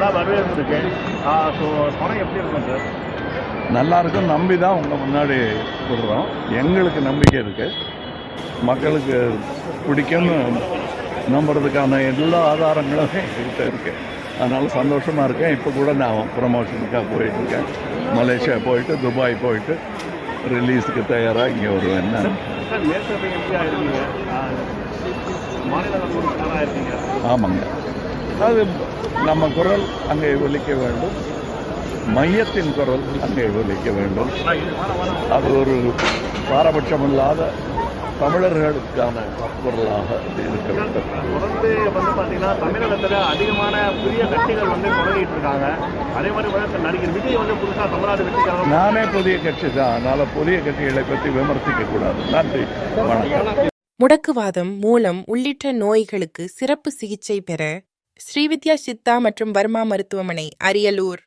நல்ல வரவேற்பு இருக்கு. ஸோ படம் எப்படி இருக்கும் சார்? நல்லா இருக்கும். நம்பி தான் உங்கள் முன்னாடி விடுறோம். எங்களுக்கு நம்பிக்கை இருக்குது. மக்களுக்கு பிடிக்கும்னு நம்புறதுக்கான எல்லா ஆதாரங்களும் எங்கள்கிட்ட இருக்குது. அதனால் சந்தோஷமாக இருக்கேன். இப்போ கூட நான் ப்ரமோஷனுக்காக போயிட்டுருக்கேன். மலேசியா போயிட்டு துபாய் போயிட்டு ரிலீஸுக்கு தயாராக இங்கே வருவேன். சார் மேற்கொண்டு எம்பியாக இருக்கீங்க, மாநிலங்களவையாக இருக்கீங்க. ஆமாங்க, அது நம்ம குரல் அங்கே ஒலிக்க வேண்டும், மையத்தின் குரல் அங்கே ஒலிக்க வேண்டும். அது ஒரு பாரபட்சமில்லாத தமிழர்களுக்கான குரலாக இருக்க வேண்டும். தொடர்ந்து பார்த்தீங்கன்னா தமிழகத்தில் அதிகமான புதிய கட்சிகள் தொடங்கிட்டு இருக்காங்க. அதே மாதிரி நடிகர் விஜய் புதுசாக தமிழ்நாடு வெற்றிக்காக நானே புதிய கட்சி தான், அதனால் புதிய கட்சிகளை பற்றி விமர்சிக்க கூடாது. நன்றி, வணக்கம். முடக்குவாதம், மூலம் உள்ளிட்ட நோய்களுக்கு சிறப்பு சிகிச்சை பெற ஸ்ரீவித்யா சித்தா மற்றும் வர்மா மருத்துவமனை, அரியலூர்.